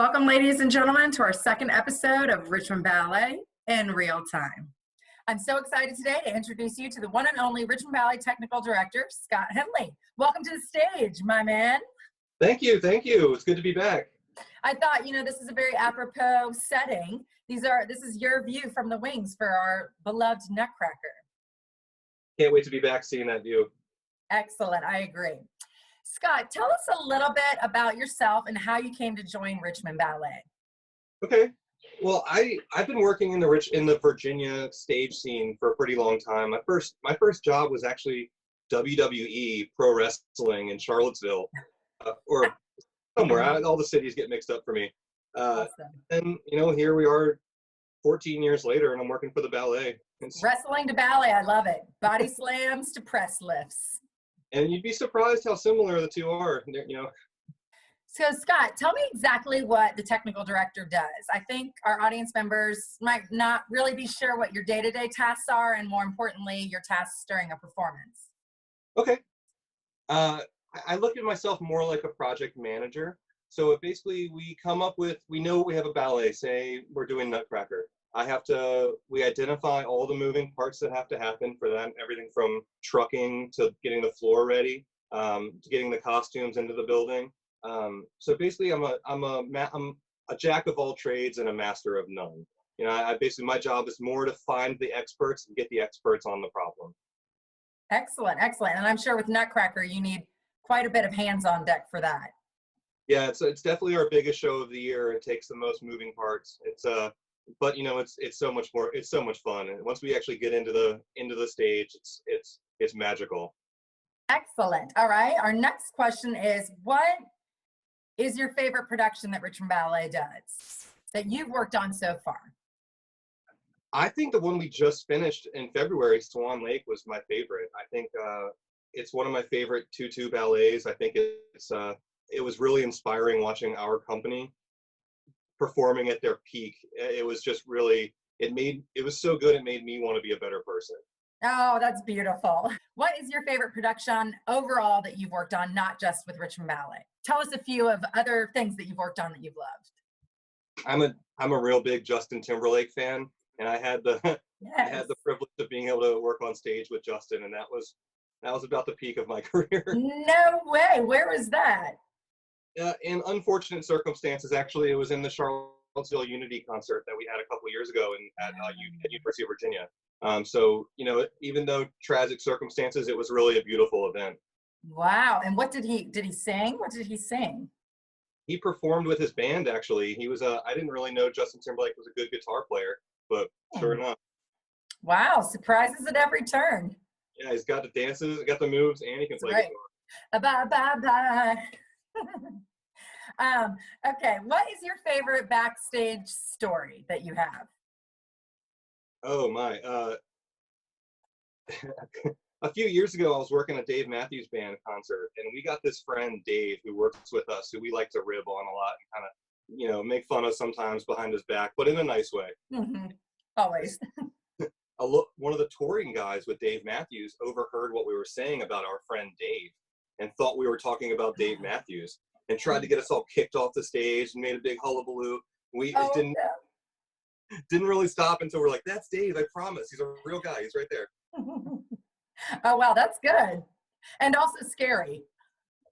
Welcome, ladies and gentlemen, to our second episode of Richmond Ballet in real time. I'm so excited today to introduce you to the one and only Richmond Ballet Technical Director, Scott Henley. Welcome to the stage, my man. Thank you. It's good to be back. I thought, this is a very apropos setting. This is your view from the wings for our beloved Nutcracker. Can't wait to be back seeing that view. Excellent, I agree. Scott, tell us a little bit about yourself and how you came to join Richmond Ballet. Okay. Well, I've been working in the Virginia stage scene for a pretty long time. My first job was actually WWE Pro Wrestling in Charlottesville, or somewhere. All the cities get mixed up for me. Awesome. And here we are, 14 years later, and I'm working for the ballet. Wrestling to ballet, I love it. Body slams to press lifts. And you'd be surprised how similar the two are. So Scott, tell me exactly what the technical director does. I think our audience members might not really be sure what your day-to-day tasks are, and more importantly, your tasks during a performance. Okay. I look at myself more like a project manager. So basically we know we have a ballet, say we're doing Nutcracker. We identify all the moving parts that have to happen for that, everything from trucking to getting the floor ready, to getting the costumes into the building. So basically I'm a jack of all trades and a master of none. My job is more to find the experts and get the experts on the problem. Excellent. And I'm sure with Nutcracker, you need quite a bit of hands on deck for that. Yeah, it's definitely our biggest show of the year. It takes the most moving parts. But it's so much more. It's so much fun, and once we actually get into the stage, it's magical. Excellent. All right. Our next question is: what is your favorite production that Richmond Ballet does that you've worked on so far? I think the one we just finished in February, Swan Lake, was my favorite. I think it's one of my favorite tutu ballets. I think it was really inspiring watching our company performing at their peak. It was just really, it was so good, it made me want to be a better person. Oh, that's beautiful. What is your favorite production overall that you've worked on, not just with Richmond Ballet? Tell us a few of other things that you've worked on that you've loved. I'm a real big Justin Timberlake fan, and I had the Yes. I had the privilege of being able to work on stage with Justin, and that was about the peak of my career. No way. Where was that? In unfortunate circumstances, actually, it was in the Charlottesville Unity concert that we had a couple of years ago at University of Virginia. So, even though tragic circumstances, it was really a beautiful event. Wow. And what did he sing? What did he sing? He performed with his band, actually. I didn't really know Justin Timberlake was a good guitar player, but sure enough. Wow. Surprises at every turn. Yeah, he's got the dances, got the moves, and he can play guitar. Bye. Okay, what is your favorite backstage story that you have? Oh my, a few years ago I was working a Dave Matthews Band concert, and we got this friend Dave who works with us, who we like to rib on a lot and kind of make fun of sometimes behind his back, but in a nice way. Mm-hmm. Always. One of the touring guys with Dave Matthews overheard what we were saying about our friend Dave and thought we were talking about Dave Matthews, and tried to get us all kicked off the stage and made a big hullabaloo. Didn't really stop until we're like, that's Dave, I promise. He's a real guy. He's right there. Oh, wow, that's good. And also scary.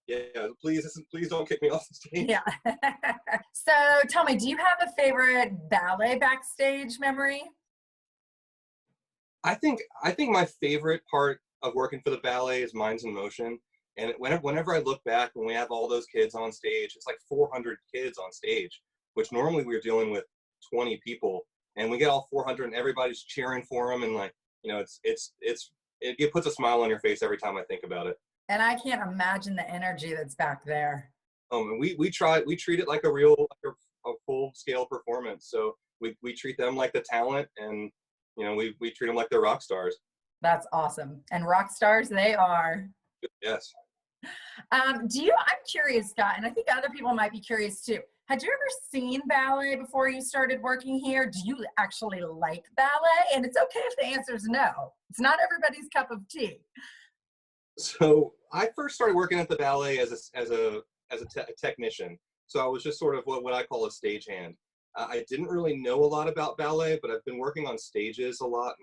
Yeah, please don't kick me off the stage. Yeah. So tell me, do you have a favorite ballet backstage memory? I think my favorite part of working for the ballet is Minds in Motion. And whenever I look back, when we have all those kids on stage, it's like 400 kids on stage, which normally we're dealing with 20 people, and we get all 400 and everybody's cheering for them, and it puts a smile on your face every time I think about it. And I can't imagine the energy that's back there. And we treat it like a full scale performance. So we treat them like the talent, and we treat them like they're rock stars. That's awesome. And rock stars they are. Yes. I'm curious, Scott, and I think other people might be curious too. Had you ever seen ballet before you started working here? Do you actually like ballet? And it's okay if the answer is no. It's not everybody's cup of tea. So I first started working at the ballet as a technician. So I was just sort of what I call a stagehand. I didn't really know a lot about ballet, but I've been working on stages a lot,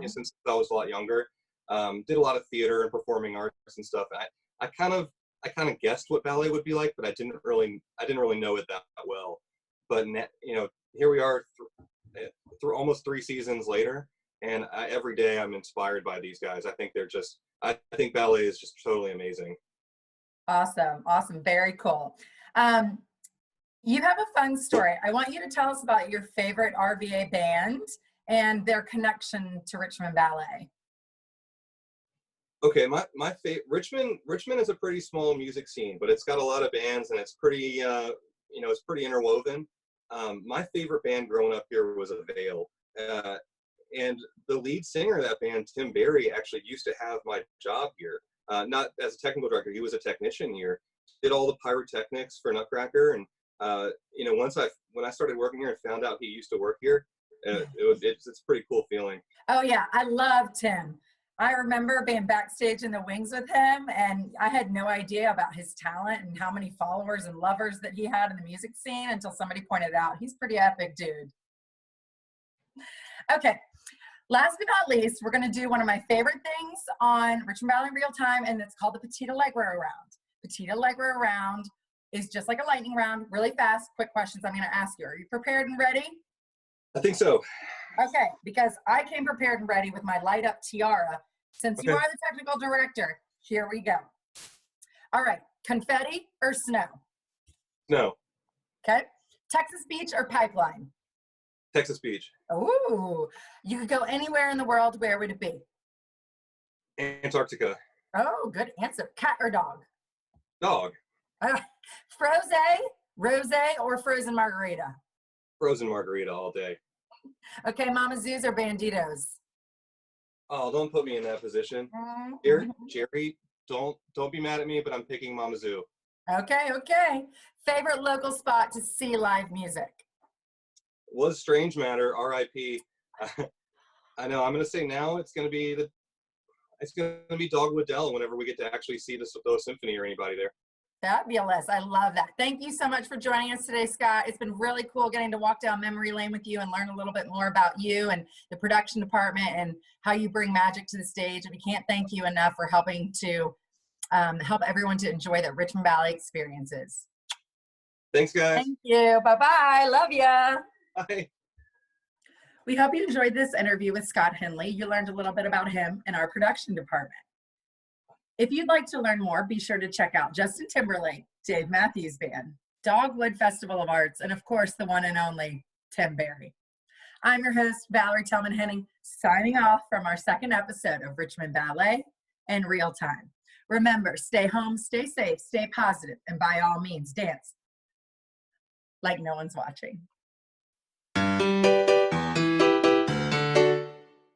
since I was a lot younger. Did a lot of theater and performing arts and stuff. I kind of guessed what ballet would be like, but I didn't really know it that well. But here we are through almost 3 seasons later, and every day I'm inspired by these guys. I think ballet is just totally amazing. Awesome. Awesome. Very cool. You have a fun story. I want you to tell us about your favorite RVA band and their connection to Richmond Ballet. Okay, my favorite Richmond is a pretty small music scene, but it's got a lot of bands and it's pretty it's pretty interwoven. My favorite band growing up here was Avail, and the lead singer of that band, Tim Barry, actually used to have my job here. Not as a technical director, he was a technician here. Did all the pyrotechnics for Nutcracker, and when I started working here and found out he used to work here, it's a pretty cool feeling. Oh yeah, I love Tim. I remember being backstage in the wings with him, and I had no idea about his talent and how many followers and lovers that he had in the music scene until somebody pointed out. He's a pretty epic dude. Okay, last but not least, we're going to do one of my favorite things on Richmond Ballet Real Time, and it's called the Petite Allegro Round. Petite Allegro Round is just like a lightning round, really fast, quick questions I'm going to ask you. Are you prepared and ready? I think so. Okay, because I came prepared and ready with my light up tiara. Since you are the technical director, here we go. All right, confetti or snow? Snow. Okay, Texas beach or pipeline? Texas beach. Ooh, you could go anywhere in the world, where would it be? Antarctica. Oh, good answer. Cat or dog? Dog. Frosé, rosé, or frozen margarita? Frozen margarita all day. Okay, Mama Zoos or Banditos? Oh, don't put me in that position. Here, Jerry, don't be mad at me, but I'm picking Mama Zoo. Okay. Favorite local spot to see live music? Was Strange Matter, R.I.P. I know. I'm gonna say now it's gonna be Dogwood Dell whenever we get to actually see the symphony or anybody there. Fabulous. I love that. Thank you so much for joining us today, Scott. It's been really cool getting to walk down memory lane with you and learn a little bit more about you and the production department and how you bring magic to the stage. And we can't thank you enough for helping to help everyone to enjoy the Richmond Ballet experiences. Thanks, guys. Thank you. Bye-bye. Love ya. Bye. We hope you enjoyed this interview with Scott Henley. You learned a little bit about him and our production department. If you'd like to learn more, be sure to check out Justin Timberlake, Dave Matthews Band, Dogwood Festival of Arts, and of course, the one and only Tim Barry. I'm your host, Valerie Tellman-Henning, signing off from our second episode of Richmond Ballet in Real Time. Remember, stay home, stay safe, stay positive, and by all means, dance like no one's watching.